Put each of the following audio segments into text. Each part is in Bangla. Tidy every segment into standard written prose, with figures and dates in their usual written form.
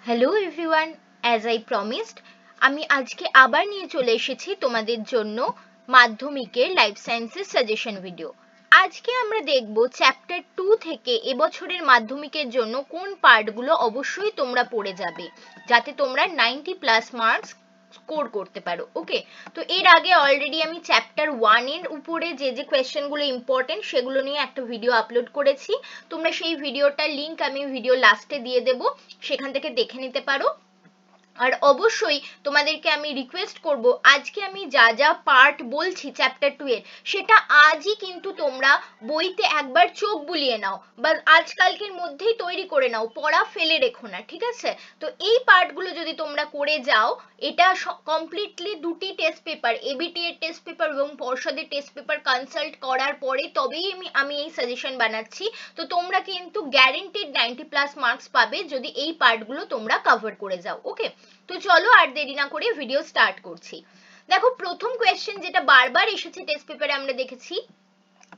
Hello everyone, as I promised আমি আজকে আবার নিয়ে চলে এসেছি তোমাদের জন্য মাধ্যমিকের লাইফ সায়েন্সের সাজেশন ভিডিও। আজকে আমরা দেখব চ্যাপ্টার 2 থেকে এবছরের মাধ্যমিকের জন্য কোন পার্টগুলো অবশ্যই তোমরা পড়ে যাবে যাতে তোমরা 90+ মার্কস স্কোর করতে পারো। ওকে, তো এর আগে অলরেডি আমি চ্যাপ্টার 1 এর উপরে যে যে কোয়েশ্চেনগুলো ইম্পর্টেন্ট সেগুলো নিয়ে একটা ভিডিও আপলোড করেছি। তোমরা সেই ভিডিওটার লিংক আমি ভিডিও লাস্টে দিয়ে দেবো, সেখান থেকে দেখে নিতে পারো। আর অবশ্যই তোমাদেরকে আমি রিকোয়েস্ট করব, আজকে আমি যা যা পার্ট বলছি চ্যাপ্টার 2 এর সেটা আজই কিন্তু তোমরা বইতে একবার চোখ বুলিয়ে নাও বা আজকালকের মধ্যেই তৈরি করে নাও, পড়া ফেলে রেখো না, ঠিক আছে? তো এই পার্টগুলো যদি তোমরা করে যাও, এটা কমপ্লিটলি দুটি টেস্ট পেপার, এবিটি এর টেস্ট পেপার এবং পর্ষদের টেস্ট পেপার কনসাল্ট করার পরে তবেই আমি এই সাজেশন বানাচ্ছি। তো তোমরা কিন্তু গ্যারেন্টেড 90+ মার্কস পাবে যদি এই পার্টগুলো তোমরা কভার করে যাও। ওকে, তো চলো আর দেরি না করে ভিডিও স্টার্ট করছি। দেখো, প্রথম কোয়েশ্চেন যেটা বারবার এসেছে টেস্ট পেপারে আমরা দেখেছি,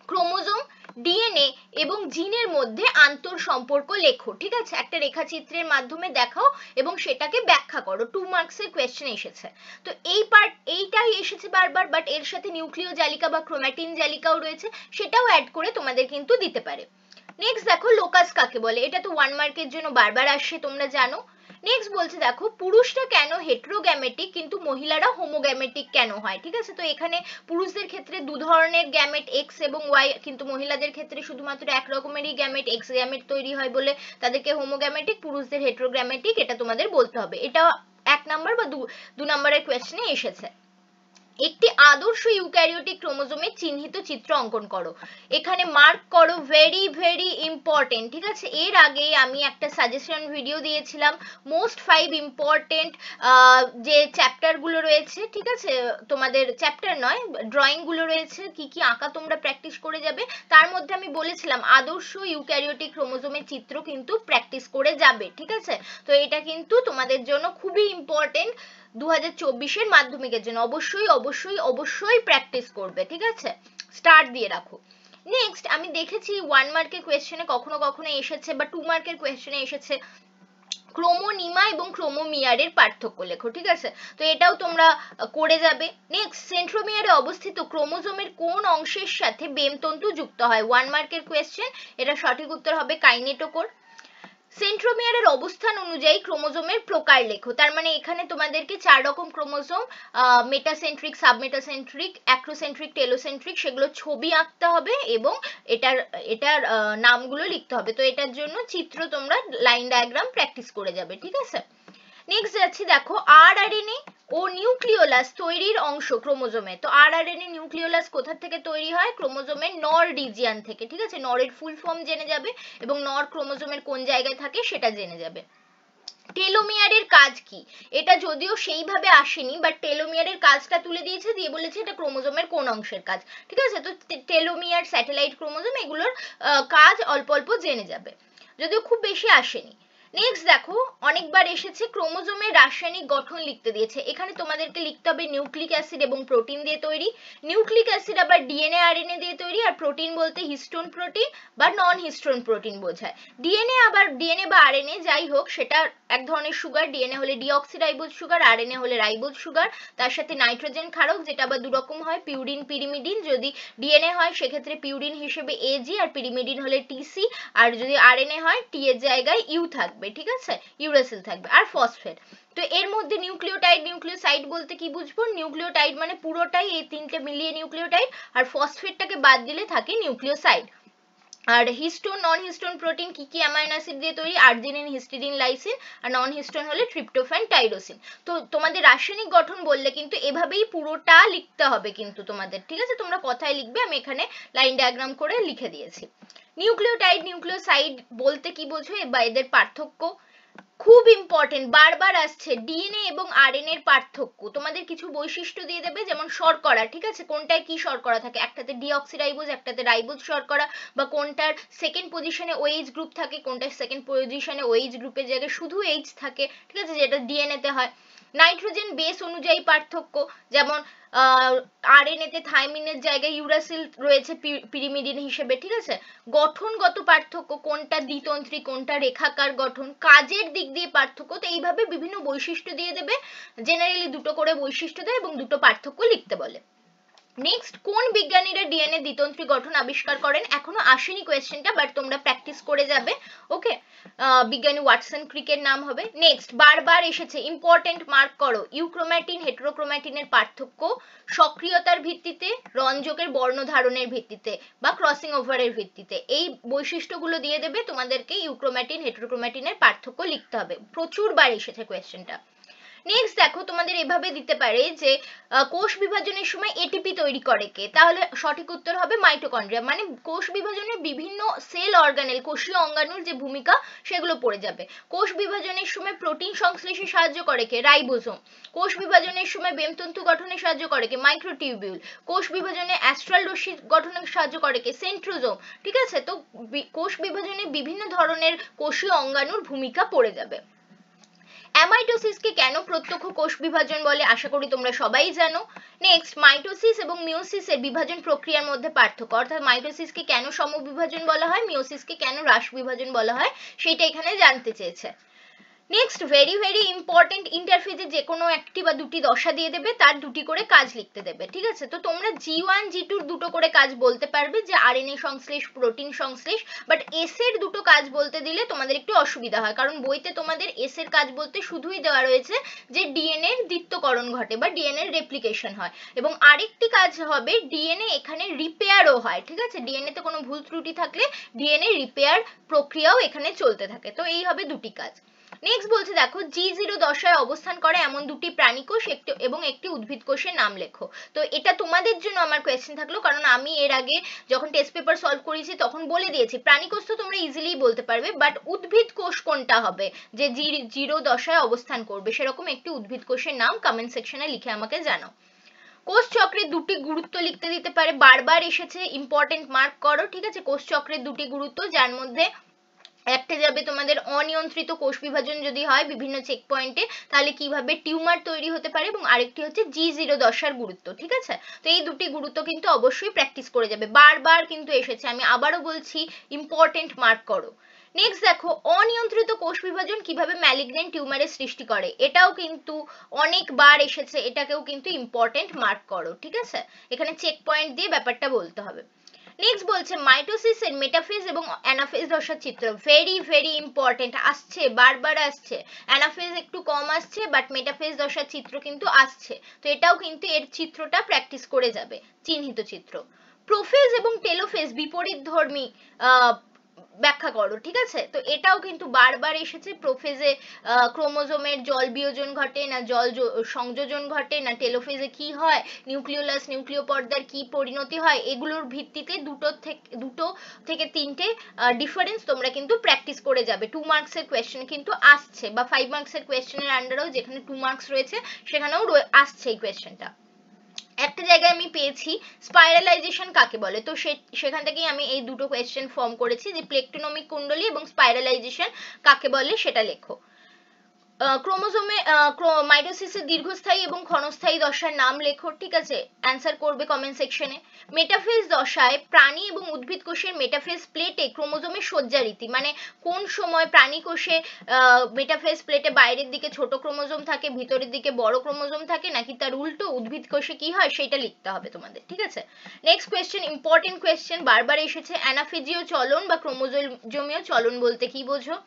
ক্রোমোজোম, ডিএনএ এবং জিনের মধ্যে আন্তর সম্পর্ক লেখো। ঠিক আছে, একটা রেখাচিত্রের মাধ্যমে দেখাও এবং সেটাকে ব্যাখ্যা করো। 2 মার্কসের কোয়েশ্চেন এসেছে। তো এই পার্ট এইটাই এসেছে বারবার, বাট এর সাথে নিউক্লিয় জালিকা বা ক্রোম্যাটিন জালিকাও রয়েছে, সেটাও অ্যাড করে তোমাদের কিন্তু দিতে পারে। নেক্সট দেখো, লোকাস কাকে বলে? এটা তো 1 মার্কের জন্য বারবার আসে, তোমরা জানো। নেক্সট বলছে, দেখো পুরুষরা কেন হেটেরোগ্যামেটিক কিন্তু মহিলারা হোমোগ্যামেটিক কেন হয়? ঠিক আছে, তো এখানে পুরুষদের ক্ষেত্রে দু ধরনের গ্যামেট এক্স এবং ওয়াই, কিন্তু মহিলাদের ক্ষেত্রে শুধুমাত্র এক রকমেরই গ্যামেট এক্স গ্যামেট তৈরি হয় বলে তাদেরকে হোমোগ্যামেটিক, পুরুষদের হেটেরোগ্যামেটিক, এটা তোমাদের বলতে হবে। এটা 1 নাম্বার বা 2 নাম্বারের কোয়েশ্চেনে এসেছে। একটি আদর্শ ইউক্যারিওটিক ক্রোমোজোমের চিহ্নিত চিত্র অঙ্কন করো। এখানে মার্ক করো, ভেরি ভেরি ইম্পর্টেন্ট। ঠিক আছে, এর আগে আমি একটা সাজেশন ভিডিও দিয়েছিলাম, মোস্ট 5 ইম্পর্টেন্ট যে চ্যাপ্টার গুলো রয়েছে, ঠিক আছে, তোমাদের চ্যাপ্টার নয়, ড্রয়িং গুলো রয়েছে, কি কি আঁকা তোমরা প্র্যাকটিস করে যাবে, তার মধ্যে আমি বলেছিলাম আদর্শ ইউক্যারিওটিক ক্রোমোজোমের চিত্র কিন্তু প্র্যাকটিস করে যাবে। ঠিক আছে, তো এটা কিন্তু তোমাদের জন্য খুবই ইম্পর্টেন্ট 2024-এর মাধ্যমিকের জন্য। অবশ্যই অবশ্যই অবশ্যই প্র্যাকটিস করবে। ঠিক আছে, স্টার্ট দিয়ে রাখো। নেক্সট আমি দেখেছি 1 মার্কের কোয়েশ্চেনে কখনো কখনো এসেছে বা 2 মার্কের কোয়েশ্চেনে এসেছে, ক্রোমোনিমা এবং ক্রোমোমিয়ারের পার্থক্য লেখো। ঠিক আছে, তো এটাও তোমরা করে যাবে। নেক্সট, সেন্ট্রোমিয়ারে অবস্থিত ক্রোমোজোমের কোন অংশের সাথে বেমতন্তু যুক্ত হয়? 1 মার্কের কোয়েশ্চেন, এটা সঠিক উত্তর হবে কাইনেটোকোর। সেন্ট্রোমিয়ারের অবস্থান অনুযায়ী ক্রোমোজোমের প্রকার লেখো। তার মানে এখানে তোমাদেরকে 4 রকম chromosome, metacentric, submetacentric, acrocentric, telocentric, সেগুলো ছবি আঁকতে হবে এবং এটার এটার নামগুলো লিখতে হবে। তো এটার জন্য চিত্র তোমরা লাইন ডায়াগ্রাম প্র্যাকটিস করে যাবে। ঠিক আছে, নেক্সট যাচ্ছি, দেখো আরআরএনএ ও নিউক্লিওলাস তৈরির অংশ ক্রোমোজোমে। তো আরআরএনএ নিউক্লিওলাস কোথা থেকে তৈরি হয়? ক্রোমোজোমের নর রিজিয়ান থেকে। ঠিক আছে, নরের ফুল ফর্ম জেনে যাবে এবং নর ক্রোমোজোমের কোন জায়গায় থাকে সেটা জেনে যাবে। টেলোমিয়ারের কাজ কি? এটা যদিও সেইভাবে আসেনি, বাট টেলোমিয়ারের কাজটা তুলে দিয়েছে, দিয়ে বলেছে এটা ক্রোমোজোমের কোন অংশের কাজ। ঠিক আছে, তো টেলোমিয়ার, স্যাটেলাইট ক্রোমোজোম, এগুলোর কাজ অল্প অল্প জেনে যাবে, যদিও খুব বেশি আসেনি। নেক্সট দেখো, অনেকবার এসেছে ক্রোমোজোমের রাসায়নিক গঠন লিখতে দিয়েছে। এখানে তোমাদেরকে লিখতে হবে নিউক্লিক অ্যাসিড এবং প্রোটিন দিয়ে তৈরি। নিউক্লিক অ্যাসিড আবার ডিএনএ আরএনএ দিয়ে তৈরি, আর প্রোটিন বলতে হিস্টোন প্রোটিন বা নন হিস্টোন প্রোটিন বোঝায়। ডিএনএ আবার ডিএনএ বা আরএনএ যাই হোক, সেটা এক ধরনের সুগার। ডিএনএ হলে ডিঅক্সিরাইবোজ সুগার, আরএনএ হলে রাইবোজ সুগার, তার সাথে নাইট্রোজেন ক্ষারক, যেটা আবার দু রকম হয়, পিউরিন পিরিমিডিন। যদি ডিএনএ হয় সেক্ষেত্রে পিউরিন হিসেবে এজি আর পিরিমিডিন হলে টিসি, আর যদি আরএনএ হয় টি এর জায়গায় ইউ থাকবে। ঠিক আছে, ইউরাসিল থাকবে। আর ফসফেট। তো এর মধ্যে নিউক্লিওটাইড, নিউক্লিওসাইড বলতে কি বুঝবো? নিউক্লিওটাইড মানে পুরোটাই, এই তিনটে মিলিয়ে নিউক্লিওটাইড, আর ফসফেটটাকে বাদ দিলে থাকে নিউক্লিওসাইড। আর হিস্টোন, নন হিস্টোন প্রোটিন কি কি অ্যামাইনো অ্যাসিড দিয়ে তৈরি? Arginine, histidine, lysine. আর নন হিস্টোন হলে ট্রিপ্টোফ্যান, টাইরোসিন। তো তোমাদের রাসায়নিক গঠন বললে কিন্তু এভাবেই পুরোটা লিখতে হবে কিন্তু তোমাদের। ঠিক আছে, তোমরা কথায় লিখবে, আমি এখানে লাইন ডায়াগ্রাম করে লিখে দিয়েছি। নিউক্লিওটাইড, নিউক্লিওসাইড বলতে কি বোঝো বা এদের পার্থক্য? খুব ইম্পর্টেন্ট, বারবার আসছে, ডিএনএ এবং আরএনএ এর পার্থক্য। তোমাদের কিছু বৈশিষ্ট্য দিয়ে দেবে, যেমন শর্করা। ঠিক আছে, কোনটায় কি শর্করা থাকে? একটাতে ডিঅক্সিরাইবোজ, একটাতে রাইবোজ শর্করা, বা কোনটার সেকেন্ড পজিশনে ওএইচ গ্রুপ থাকে, কোনটার সেকেন্ড পজিশনে ওএইচ গ্রুপের জায়গায় শুধু এইচ থাকে। ঠিক আছে, যেটা ডিএনএ তে হয়। নাইট্রোজেন বেস অনুযায়ী পার্থক্য, যেমন আরএনএ তে থাইমিনের জায়গায় ইউরাসিল রয়েছে পিরিমিডিন হিসেবে। ঠিক আছে, গঠনগত পার্থক্য, কোনটা দ্বিতন্ত্রী, কোনটা রেখাকার গঠন। কাজের দিক দিয়ে পার্থক্য, তো এইভাবে বিভিন্ন বৈশিষ্ট্য দিয়ে দেবে, জেনারেলি দুটো করে বৈশিষ্ট্য দেয় এবং দুটো পার্থক্য লিখতে বলে। নেক্সট, কোন বিজ্ঞানীরা ডিএনএ দ্বিতন্ত্রী গঠন আবিষ্কার করেন? এখনো আসেনি কোয়েশ্চেনটা, বাট তোমরা প্র্যাকটিস করে যাবে। ওকে, বিজ্ঞানী ওয়াটসন ক্রিকের নাম হবে। নেক্সট, বারবার এসেছে, ইম্পর্টেন্ট মার্ক করো, ইউক্রোম্যাটিন হেটেরোক্রোম্যাটিনের পার্থক্য সক্রিয়তার ভিত্তিতে, রঞ্জকের বর্ণ ধারণের ভিত্তিতে বা ক্রসিং ওভারের ভিত্তিতে। এই বৈশিষ্ট্যগুলো দিয়ে দেবে, তোমাদেরকে ইউক্রোম্যাটিন হেটেরোক্রোম্যাটিনের পার্থক্য লিখতে হবে। প্রচুর বার এসেছে কোয়েশ্চেনটা। নেক্সট দেখো, তোমাদের এভাবে দিতে পারে যে কোষ বিভাজনের সময় এটিপি তৈরি করে কে? তাহলে সঠিক উত্তর হবে মাইটোকন্ড্রিয়া। মানে কোষ বিভাজনের বিভিন্ন সেল অর্গানেল, কোষীয় অঙ্গাণুর যে ভূমিকা সেগুলো পড়ে যাবে। কোষ বিভাজনের সময় প্রোটিন সংশ্লেষে সাহায্য করে কে? রাইবোসোম। কোষ বিভাজনের সময় বেমতন্তু গঠনে সাহায্য করে কে? মাইক্রোটিউবিউল। কোষ বিভাজনে অ্যাস্ট্রাল রশ্মি গঠনে সাহায্য করে কে? সেন্ট্রোজোম। ঠিক আছে, তো কোষ বিভাজনে বিভিন্ন ধরনের কোষীয় অঙ্গাণুর ভূমিকা পড়ে যাবে। অ্যামাইটোসিসকে কেন প্রত্যক্ষ কোষ বিভাজন বলে? আশা করি তোমরা সবাই জানো। নেক্সট, মাইটোসিস এবং মিওসিসের বিভাজন প্রক্রিয়ার মধ্যে পার্থক্য, অর্থাৎ মাইটোসিসকে কেন সমবিভাজন বলা হয়, মিওসিসকে কেন হ্রাস বিভাজন বলা হয়, সেটা এখানে জানতে চেয়েছে। নেক্সট, ভেরি ভেরি ইম্পর্টেন্ট, ইন্টারফেজে যে কোনো একটি বা দুটি দশা দিয়ে দেবে, তার দুটি করে কাজ লিখতে দেবে। ঠিক আছে, তো তোমরা G1 G2 দুটো করে কাজ বলতে পারবে, যে আরএনএ সংশ্লেষ, প্রোটিন সংশ্লেষ, বাট এস এর দুটো কাজ বলতে দিলে তোমাদের একটু অসুবিধা হয়, কারণ বইতে তোমাদের এস এর কাজ বলতে শুধুই দেওয়া রয়েছে যে ডিএনএ এর দ্বিত্বকরণ ঘটে বা ডিএনএ এর রেপ্লিকেশন হয়, এবং আরেকটি কাজ হবে ডিএনএ এখানে রিপেয়ারও হয়। ঠিক আছে, ডিএনএ তে কোনো ভুল ত্রুটি থাকলে ডিএনএ রিপেয়ার প্রক্রিয়াও এখানে চলতে থাকে, তো এই হবে দুটি কাজ। নেক্সট বলছে দেখো, G0 দশায় অবস্থান করে এমন দুটি প্রাণী কোষ এবং একটি উদ্ভিদ কোষের নাম লেখো। তো এটা তোমাদের জন্য আমার কোয়েশ্চেন থাকলো, কারণ আমি এর আগে যখন টেস্ট পেপার সলভ করেছি তখন বলে দিয়েছি প্রাণী কোষ তো তোমরা ইজিলি বলতে পারবে, বাট উদ্ভিদ কোষ কোনটা হবে যে G0 দশায় অবস্থান করবে, সেরকম একটি উদ্ভিদ কোষের নাম কমেন্ট সেকশনে লিখে আমাকে জানাও। কোষ চক্রের দুটি গুরুত্ব লিখতে দিতে পারে, বারবার এসেছে, ইম্পর্টেন্ট মার্ক করো। ঠিক আছে, কোষ চক্রের দুটি গুরুত্ব, যার মধ্যে একটা যাবে তোমাদের অনিয়ন্ত্রিত কোষ বিভাজন যদি হয় বিভিন্ন চেক পয়েন্টে, তাহলে কিভাবে টিউমার তৈরি হতে পারে, এবং আরেকটি হচ্ছে G0 দশার গুরুত্ব। ঠিক আছে, তো এই দুটি গুরুত্ব কিন্তু অবশ্যই প্র্যাকটিস করে যাবে, বারবার কিন্তু এসেছে, আমি আবারও বলছি, ইম্পর্টেন্ট মার্ক করো। নেক্সট দেখো, অনিয়ন্ত্রিত কোষ বিভাজন কিভাবে ম্যালিগন্যান্ট টিউমারের সৃষ্টি করে, এটাও কিন্তু অনেকবার এসেছে, এটাকেও কিন্তু ইম্পর্টেন্ট মার্ক করো। ঠিক আছে, এখানে চেক পয়েন্ট দিয়ে ব্যাপারটা বলতে হবে। নেক্সট বলছে, মাইটোসিসের মেটাফেজ এবং অ্যানাফেজ দশার চিত্র, ভেরি ভেরি ইম্পর্টেন্ট, আসছে, বারবার আসছে, অ্যানাফেজ একটু কম আসছে, বাট মেটাফেজ দশার চিত্র কিন্তু আসছে, তো এটাও কিন্তু এর চিত্রটা প্র্যাকটিস করে যাবে, চিহ্নিত চিত্র। প্রোফেজ এবং টেলোফেজ বিপরীতধর্মী ব্যাখ্যা করো। ঠিক আছে, তো এটাও কিন্তু বারবার এসেছে, প্রোফেজে ক্রোমোজোমের জল বিয়োজন ঘটে না জল সংযোজন ঘটে না, টেলোফেজে কি হয়, নিউক্লিওলাস নিউক্লিয় পর্দার কি পরিণতি হয়, এগুলোর ভিত্তিতে দুটো থেকে তিনটে ডিফারেন্স তোমরা কিন্তু প্র্যাকটিস করে যাবে। 2 মার্কসের কোয়েশ্চেন কিন্তু আসছে, বা 5 মার্কসের কোয়েশ্চেনের আন্ডারেও যেখানে 2 মার্কস রয়েছে সেখানেও আসছে এই কোয়েশ্চেনটা। একটা জায়গায় আমি পেয়েছি স্পাইরালাইজেশন কাকে বলে, তো সেখান থেকেই আমি এই দুটো কোয়েশ্চেন ফর্ম করেছি, যে প্লেকটোনমিক কুণ্ডলী এবং স্পাইরালাইজেশন কাকে বলে সেটা লেখো। ক্রোমোজোমে মাইটোসিসের দীর্ঘস্থায়ী এবং ক্ষণস্থায়ী দশার নাম লেখো। ঠিক আছে, অ্যান্সার করবে কমেন্ট সেকশনে। মেটাফেজ দশায় প্রাণী এবং উদ্ভিদ কোষের মেটাফেজ প্লেটে ক্রোমোজোমের সজ্জারীতি, মানে কোন সময় প্রাণী কোষে মেটাফেজ প্লেটে বাইরের দিকে ছোট ক্রোমোজোম থাকে, ভিতরের দিকে বড় ক্রোমোজোম থাকে, নাকি তার উল্টো উদ্ভিদ কোষে কি হয় সেটা লিখতে হবে তোমাদের। ঠিক আছে, নেক্সট কোয়েশ্চেন, ইম্পর্টেন্ট কোয়েশ্চেন, বারবার এসেছে, অ্যানাফেজীয় চলন বা ক্রোমোজোমীয় চলন বলতে কি বোঝো?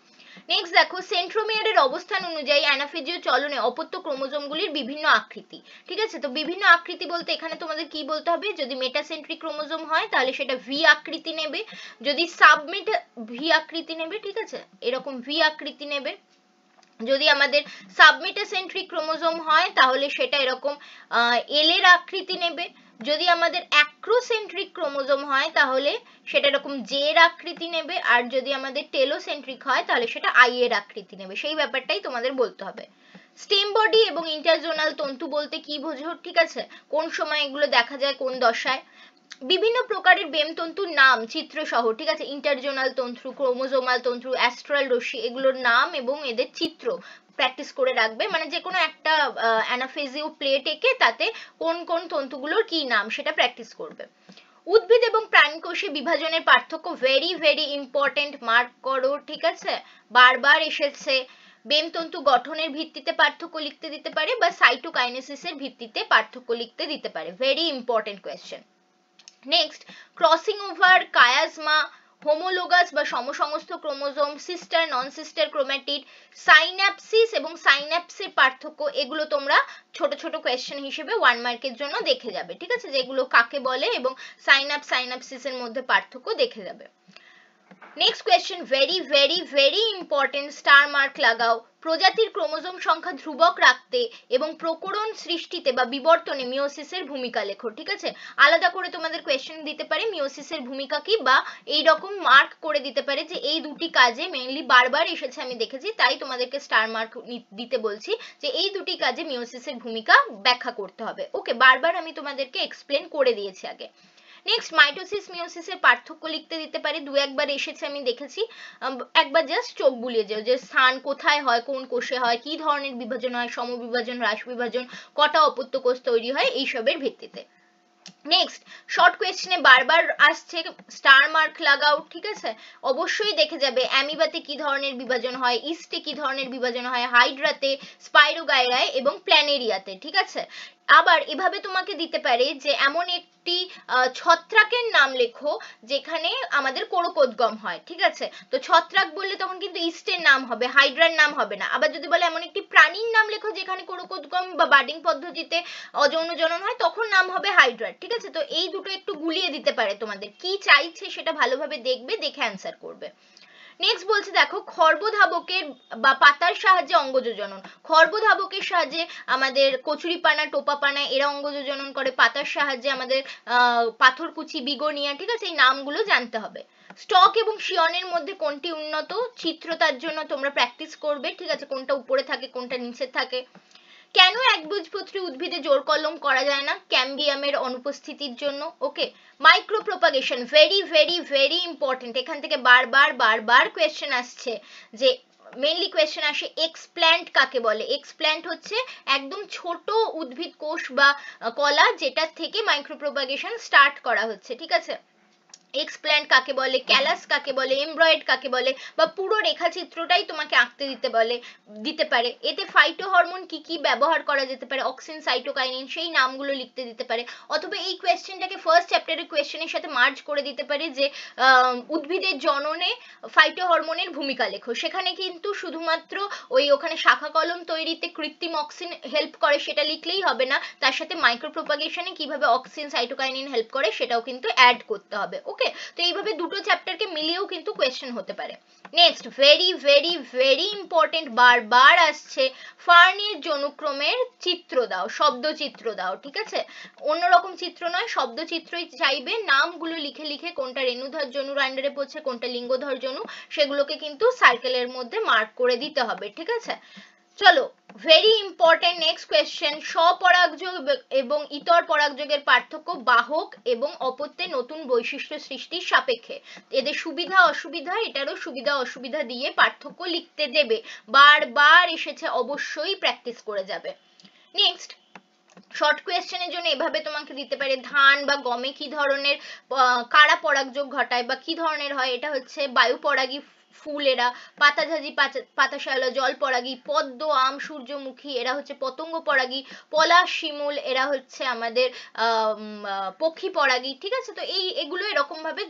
নেক্সট দেখো, সেন্ট্রোমিয়ারের অবস্থান অনুযায়ী অ্যানাফেজীয় চলনে অপত্য ক্রোমোজোমগুলির বিভিন্ন আকৃতি। ঠিক আছে, তো বিভিন্ন আকৃতি বলতে এখানে তোমাদের কি বলতে হবে, যদি মেটাসেন্ট্রিক ক্রোমোজোম হয় তাহলে সেটা ভি আকৃতি নেবে, যদি সাবমেটা ভি আকৃতি নেবে। ঠিক আছে, এরকম ভি আকৃতি নেবে, যদি আমাদের সাবমেটাসেন্ট্রিক ক্রোমোজোম হয় তাহলে সেটা এরকম এল এর আকৃতি নেবে, যদি আমাদের অ্যাক্রোসেন্ট্রিক ক্রোমোজোম হয় তাহলে সেটা এরকম জে এর আকৃতি নেবে, আর যদি আমাদের টেলোসেন্ট্রিক হয় তাহলে সেটা আই এর আকৃতি নেবে, সেই ব্যাপারটাই তোমাদের বলতে হবে। স্টেম বডি এবং ইন্টারজোনাল তন্তু বলতে কি বোঝো? ঠিক আছে, কোন সময় এগুলো দেখা যায়, কোন দশায়? বিভিন্ন প্রকারের বেমতন্তুর নাম চিত্র সহ। ঠিক আছে, ইন্টারজোনাল তন্তু, ক্রোমোজোমাল তন্তু, অ্যাস্ট্রাল রশ্মি, এগুলোর নাম এবং এদের চিত্র প্র্যাকটিস করে রাখবে, মানে যে কোনো একটা অ্যানাফেজিও প্লেট এঁকে তাতে কোন কোন তন্তুগুলোর কি নাম সেটা প্র্যাকটিস করবে। উদ্ভিদ এবং প্রাণী কোষে বিভাজনের পার্থক্য, ভেরি ভেরি ইম্পর্টেন্ট, মার্ক করো। ঠিক আছে, বারবার এসেছে, বেমতন্তু গঠনের ভিত্তিতে পার্থক্য লিখতে দিতে পারে বা সাইটোকাইনেসিসের ভিত্তিতে পার্থক্য লিখতে দিতে পারে। Very important question. Next, crossing over, chiasma, homologous বা সমসংস্থ chromosome, sister non sister chromatid, synapsis এবং সাইন্যাপসের পার্থক্য, এগুলো তোমরা ছোট ছোট কোয়েশ্চেন হিসেবে 1 মার্কের জন্য দেখে যাবে, ঠিক আছে, যেগুলো কাকে বলে এবং সাইন্যাপসিসের মধ্যে পার্থক্য দেখে যাবে। Next question, very very very important, star mark লাগাও। প্রজাতির ক্রোমোজোম সংখ্যা ধ্রুবক রাখতে এবং প্রকরণ সৃষ্টিতে বা বিবর্তনে মিওসিসের ভূমিকা লেখো, ঠিক আছে। আলাদা করে তোমাদের কোয়েশ্চেন দিতে পারে মিওসিসের ভূমিকা কি, বা এই রকম মার্ক করে দিতে পারে যে এই দুটি কাজে মেইনলি বারবার এসেছে আমি দেখেছি, তাই তোমাদেরকে স্টার মার্ক দিতে বলছি যে এই দুটি কাজে মিওসিসের ভূমিকা ব্যাখ্যা করতে হবে। ওকে, বারবার আমি তোমাদেরকে এক্সপ্লেন করে দিয়েছি আগে। নেক্সট, মাইটোসিস মিওসিসের পার্থক্য লিখতে দিতে পারে, দু একবার এসেছে আমি দেখেছি, একবার জাস্ট চোখ বুলিয়ে যাও যে স্থান কোথায় হয়, কোন কোষে হয়, কি ধরনের বিভাজন হয়, সমবিভাজন, হ্রাস বিভাজন, কটা অপত্য কোষ তৈরি হয়, এইসবের ভিত্তিতে। নেক্সট, শর্ট কোয়েশ্চেনে বারবার আসছে স্টার মার্ক লাগাও, ঠিক আছে। অবশ্যই দেখে যাবে অ্যামিবাতে কি ধরনের বিভাজন হয়, ইস্টে কি ধরনের বিভাজন হয়, হাইড্রাতে, স্পাইরোগাইরায় এবং প্ল্যানেরিয়াতে, ঠিক আছে। আবার এভাবে তোমাকে দিতে পারে যে এমন একটি ছত্রাকের নাম লেখো যেখানে আমাদের কোরকোদ্গম হয়, ঠিক আছে। তো ছত্রাক বললে তখন কিন্তু ইস্টের নাম হবে, হাইড্রার নাম হবে না। আবার যদি বলে এমন একটি প্রাণীর নাম লেখো যেখানে কোরকোদ্গম বা বাডিং পদ্ধতিতে অযৌন জনন হয়, তখন নাম হবে হাইড্রার, ঠিক আছে। তো এই দুটো একটু গুলিয়ে দিতে পারে, তোমাদের কি চাইছে সেটা ভালোভাবে দেখবে, দেখে অ্যান্সার করবে। নেক্সট বলছে দেখো, খর্বধাবকের বা পাতার সাহায্যে অঙ্গজজনন। খর্বধাবকের সাহায্যে আমাদের কচুরিপানা, টোপাপানা এরা অঙ্গজজনন করে, পাতার সাহায্যে আমাদের পাথরকুচি, বিগোনিয়া, ঠিক আছে, এই নামগুলো জানতে হবে। স্টক এবং শিয়নের মধ্যে কোনটি উন্নত, চিত্রতার জন্য তোমরা প্র্যাকটিস করবে, ঠিক আছে, কোনটা উপরে থাকে কোনটা নিচে থাকে। কেন একবীজপত্রী উদ্ভিদে জোড় কলম করা যায় না, ক্যাম্বিয়ামের অনুপস্থিতির জন্য। Okay, micro propagation, very very very important, এখান থেকে বারবার বারবার কোয়েশ্চেন আসছে যে মেইনলি কোয়েশ্চেন আসে এক্সপ্ল্যান্ট কাকে বলে। এক্সপ্ল্যান্ট হচ্ছে একদম ছোট উদ্ভিদ কোষ বা কলা যেটার থেকে মাইক্রো প্রপাগেশন স্টার্ট করা হচ্ছে, ঠিক আছে। এক্সপ্ল্যান্ট কাকে বলে, ক্যালাস কাকে বলে, এমব্রয়েড কাকে বলে, বা পুরো রেখাচিত্রটাই তোমাকে আঁকতে দিতে পারে। এতে ফাইটো হরমোন কি কি ব্যবহার করা যেতে পারে, অক্সিন, সাইটোকাইনিন, সেই নামগুলো লিখতে দিতে পারে। অথবা এই কোয়েশ্চেনটাকে ফার্স্ট চ্যাপ্টারের কোয়েশ্চেনের সাথে মার্জ করে দিতে পারে যে উদ্ভিদের জননে ফাইটো হরমোনের ভূমিকা লেখো। সেখানে কিন্তু শুধুমাত্র ওখানে শাখা কলম তৈরিতে কৃত্রিম অক্সিন হেল্প করে সেটা লিখলেই হবে না, তার সাথে মাইক্রো প্রপাগেশনে কিভাবে অক্সিন, সাইটোকাইনিন হেল্প করে সেটাও কিন্তু অ্যাড করতে হবে। ওকে, তো এইভাবে দুটো চ্যাপ্টারকে মিলিয়েও কিন্তু কোয়েশ্চেন হতে পারে। Next, very very very important, বারবার আসছে, ফার্নির জনুক্রমের চিত্র দাও, শব্দ চিত্র দাও, ঠিক আছে। অন্যরকম চিত্র নয়, শব্দ চিত্রই চাইবে, নামগুলো লিখে লিখে কোনটা রেণুধর জনুর আন্ডারে পড়ছে, কোনটা লিঙ্গধর জনু, সেগুলোকে কিন্তু সার্কেলের মধ্যে মার্ক করে দিতে হবে, ঠিক আছে। চলো, ভেরি ইম্পর্টেন্ট নেক্সট কোয়েশ্চেন, স্বপরাগযোগ এবং ইতর পরাগযোগের পার্থক্য বাহক এবং অপত্যে নতুন বৈশিষ্ট্য সৃষ্টির সাপেক্ষে। এদের সুবিধা অসুবিধা, এটারও সুবিধা অসুবিধা দিয়ে পার্থক্য লিখতে দেবে, বারবার এসেছে, অবশ্যই প্র্যাকটিস করে যাবে। নেক্সট, শর্ট কোয়েশ্চেনের জন্য এভাবে তোমাকে দিতে পারে, ধান বা গমে কি ধরনের কারা পরাগযোগ ঘটায় বা কি ধরনের হয়, এটা হচ্ছে বায়ু পরাগী ফুল, এরা পাতাঝাজি, পাতাশালা, জল পরাগী, পদ্ম, আম, সূর্যমুখী এরা হচ্ছে পতঙ্গ পরাগী, পলাশ, শিমুল এরা হচ্ছে আমাদের পক্ষী পরাগী, ঠিক আছে। তো এগুলো এরকম ভাবে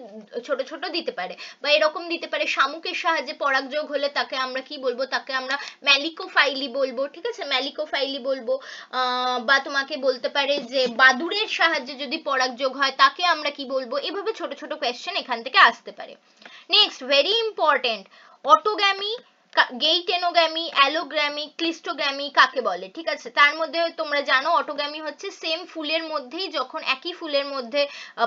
ছোট ছোট দিতে পারে, বা এরকম দিতে পারে শামুকের সাহায্যে পরাগযোগ হলে তাকে আমরা কি বলবো, তাকে আমরা ম্যালিকোফাইলি বলবো, ঠিক আছে, ম্যালিকোফাইলি বলবো। বা তোমাকে বলতে পারে যে বাদুড়ের সাহায্যে যদি পরাগযোগ হয় তাকে আমরা কি বলবো। এভাবে ছোট ছোট কোয়েশ্চেন এখান থেকে আসতে পারে। Next, very important, autogamy, geitonogamy, allogamy, cleistogamy কাকে বলে, ঠিক আছে। তার মধ্যে তোমরা জানো অটোগ্যামি হচ্ছে সেম ফুলের মধ্যেই যখন একই ফুলের মধ্যে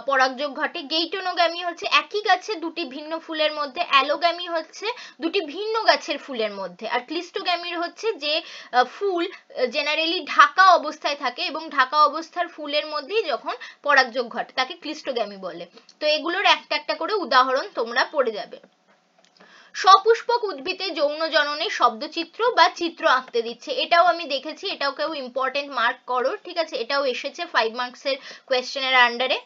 পরাগযোগ ঘটে, গেইটেনোগ্যামি হচ্ছে একই গাছে দুটি ভিন্ন ফুলের মধ্যে, অ্যালোগ্যামি হচ্ছে দুটি ভিন্ন গাছের ফুলের মধ্যে, আর ক্লিস্টোগ্যামির হচ্ছে যে ফুল জেনারেলি ঢাকা অবস্থায় থাকে এবং ঢাকা অবস্থার ফুলের মধ্যেই যখন পরাগযোগ ঘটে তাকে ক্লিস্টোগ্যামি বলে। তো এগুলোর একটা একটা করে উদাহরণ তোমরা পড়ে যাবে। সপুষ্পক উদ্ভিদে যৌন জননে শব্দচিত্র বা চিত্র আঁকতে দিচ্ছে, এটাও আমি দেখেছি, এটাও কেউ ইম্পর্টেন্ট মার্ক করো, ঠিক আছে, এটাও এসেছে 5 মার্কসের কোয়েশ্চেনের আন্ডারে।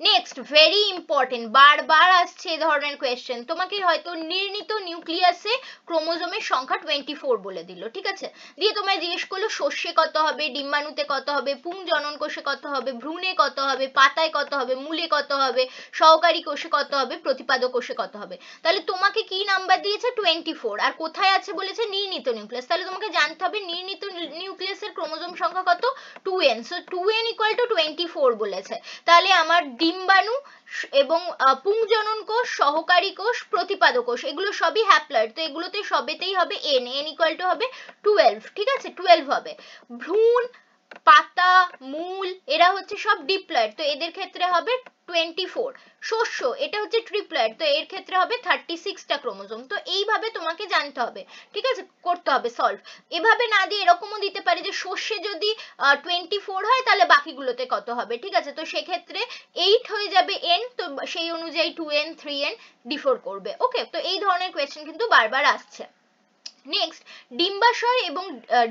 নেক্সট ভেরি ইম্পর্টেন্ট, বারবার আসছে এই ধরনের কোয়েশ্চেন, তোমাকে হয়তো নির্ণীত নিউক্লিয়াসে ক্রোমোজোমের সংখ্যা 24 বলে দিল, ঠিক আছে, দিয়ে তোমায় জিজ্ঞেস করলো শস্যে কত হবে, ডিম্বাণুতে কত হবে, পুংজনন কোষে কত হবে, ভ্রূণে কত হবে, পাতায় কত হবে, মূলে কত হবে, সহকারী কোষে কত হবে, প্রতিপাদক কোষে কত হবে। তাহলে তোমাকে কি নাম্বার দিয়েছে 24, আর কোথায় আছে বলেছে নির্ণীত নিউক্লিয়াস, তাহলে তোমাকে জানতে হবে নির্ণীত নিউক্লিয়াসের ক্রোমোজোম সংখ্যা কত 2n, so 2n equal to 24 বলেছে। তাহলে আমার ডিম্বাণু এবং পুংজনন কোষ, সহকারী কোষ, প্রতিপাদক কোষ এগুলো সবই হ্যাপ্লয়েড, তো এগুলোতে সবেতেই হবে n, n ইকুয়াল টু হবে 12, ঠিক আছে 12 হবে। ভ্রূণ, পাতা, মূল এরা হচ্ছে সব ডিপ্লয়েড, তো এদের ক্ষেত্রে হবে 24। শস্য এটা হচ্ছে ট্রিপ্লয়েড, তো এর ক্ষেত্রে হবে 36টা ক্রোমোজোম। তো এইভাবে তোমাকে জানতে হবে, ঠিক আছে, করতে হবে সলভ। এভাবে না দিয়ে এরকমও দিতে পারে যে শস্যে যদি 24 হয় তাহলে বাকিগুলোতে কত হবে, ঠিক আছে, তো সেক্ষেত্রে 8 হয়ে যাবে n, তো সেই অনুযায়ী 2n 3n ডিফার করবে। ওকে, তো এই ধরনের কোয়েশ্চেন কিন্তু বারবার আসছে। নেক্সট, ডিম্বাশয় এবং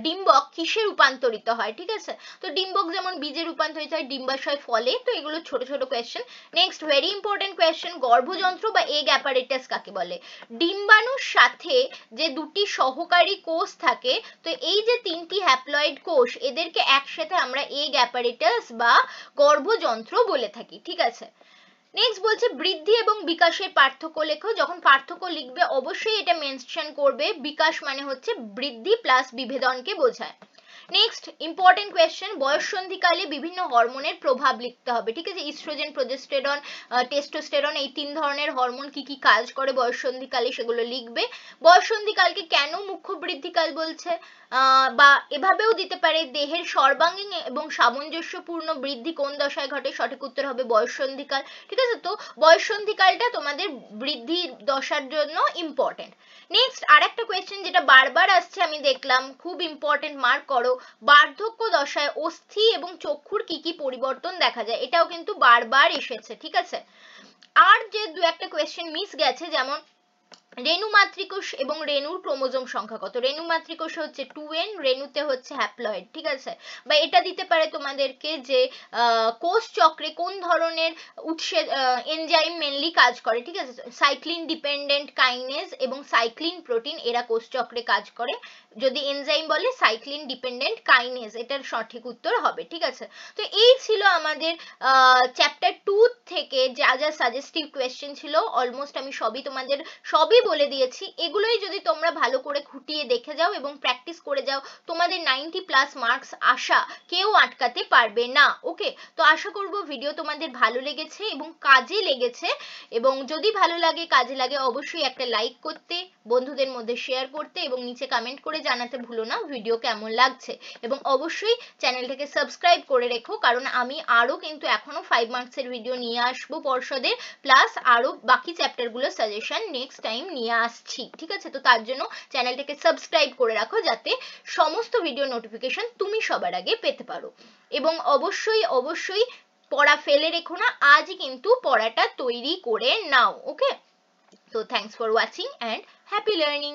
ডিম্বক কিসে রূপান্তরিত হয়, ঠিক আছে, তো ডিম্বক যেমন বীজে রূপান্তরিত হয়, ডিম্বাশয় ফলে, তো এগুলো ছোট ছোট question. Next very important question, গর্ভযন্ত্র বা এগ অ্যাপারেটাস কাকে বলে। ডিম্বাণুর সাথে যে দুটি সহকারী কোষ থাকে, তো এই যে তিনটি হ্যাপ্লয়েড কোষ এদেরকে একসাথে আমরা এগ অ্যাপারেটাস বা গর্ভযন্ত্র বলে থাকি, ঠিক আছে। নেক্সট বলছে বৃদ্ধি এবং বিকাশের পার্থক্য লেখো, যখন পার্থক্য লিখবে অবশ্যই এটা মেনশন করবে, বিকাশ মানে হচ্ছে বৃদ্ধি প্লাস বিভেদনকে বোঝায়। নেক্সট ইম্পর্টেন্ট কোয়েশ্চেন, বয়ঃসন্ধিকালে বিভিন্ন হরমোনের প্রভাব লিখতে হবে, ঠিক আছে, ইস্ট্রোজেন, প্রোজেস্টেরন, টেস্টোস্টেরন এই 3 ধরনের হরমোন কি কি কাজ করে বয়ঃসন্ধিকালে সেগুলো লিখবে। বয়ঃসন্ধিকালকে কেন মুখ্য বৃদ্ধিকাল বলছে, বা এভাবেও দিতে পারে দেহের সর্বাঙ্গীন এবং সামঞ্জস্যপূর্ণ বৃদ্ধি কোন দশায় ঘটে, সঠিক উত্তর হবে বয়ঃসন্ধিকাল, ঠিক আছে, তো বয়ঃসন্ধিকালটা তোমাদের বৃদ্ধি দশার জন্য ইম্পর্টেন্ট। নেক্সট আরেকটা কোয়েশ্চেন যেটা বারবার আসছে আমি দেখলাম, খুব ইম্পর্টেন্ট, মার্ক করো, বার্ধক্য দশায় অস্থি এবং চক্ষুর কি কি পরিবর্তন দেখা যায়, এটাও কিন্তু বারবার এসেছে, ঠিক আছে। আর যে দু একটা কোয়েশ্চেন মিস গেছে, যেমন রেণু মাতৃকোষ এবং রেণুর ক্রোমোজোম সংখ্যা কত, রেণু মাতৃকোষে হচ্ছে 2n, রেণুতে হচ্ছে হ্যাপ্লয়েড, ঠিক আছে, বা এটা দিতে পারে তোমাদেরকে যে কোষ চক্রে কোন ধরনের উৎসে এনজাইম মেনলি কাজ করে, ঠিক আছে, সাইক্লিন ডিপেন্ডেন্ট কাইনেজ এবং সাইক্লিন প্রোটিন এরা কোষ চক্রে কাজ করে, যদি এনজাইম বলে সাইক্লিন ডিপেন্ডেন্ট কাইনেজ এটার সঠিক উত্তর হবে, ঠিক আছে। তো এই ছিল আমাদের চ্যাপ্টার 2 থেকে যা যা সাজেস্টিভ কোয়েশ্চেন ছিল, অলমোস্ট আমি সবই বলে দিয়েছি, এগুলোই যদি তোমরা ভালো করে খুঁটিয়ে দেখে যাও এবং প্র্যাকটিস করে যাও, তোমাদের 90+ মার্কস আসা কেউ আটকাতে পারবে না। ওকে, তো আশা করব ভিডিও তোমাদের ভালো লেগেছে এবং কাজে লেগেছে, এবং যদি ভালো লাগে কাজে লাগে অবশ্যই একটা লাইক করতে, বন্ধুদের মধ্যে শেয়ার করতে এবং নিচে কমেন্ট করে জানাতে ভুলো না ভিডিও কেমন লাগছে, এবং অবশ্যই চ্যানেলটাকে সাবস্ক্রাইব করে রেখো, কারণ আমি আরো কিন্তু এখনো 5 মার্কসের ভিডিও নিয়ে আসবো পর্ষদের, প্লাস আরো বাকি চ্যাপ্টারগুলো সাজেশন নেক্সট টাইম নিয়ে আসছি, ঠিক আছে, তো তার জন্য চ্যানেলটাকে সাবস্ক্রাইব করে রাখো যাতে সমস্ত ভিডিও নোটিফিকেশন তুমি সবার আগে পেতে পারো, এবং অবশ্যই অবশ্যই পড়া ফেলে রেখো না, আজই কিন্তু পড়াটা তৈরি করে নাও। ওকে, তো thanks for watching and happy learning.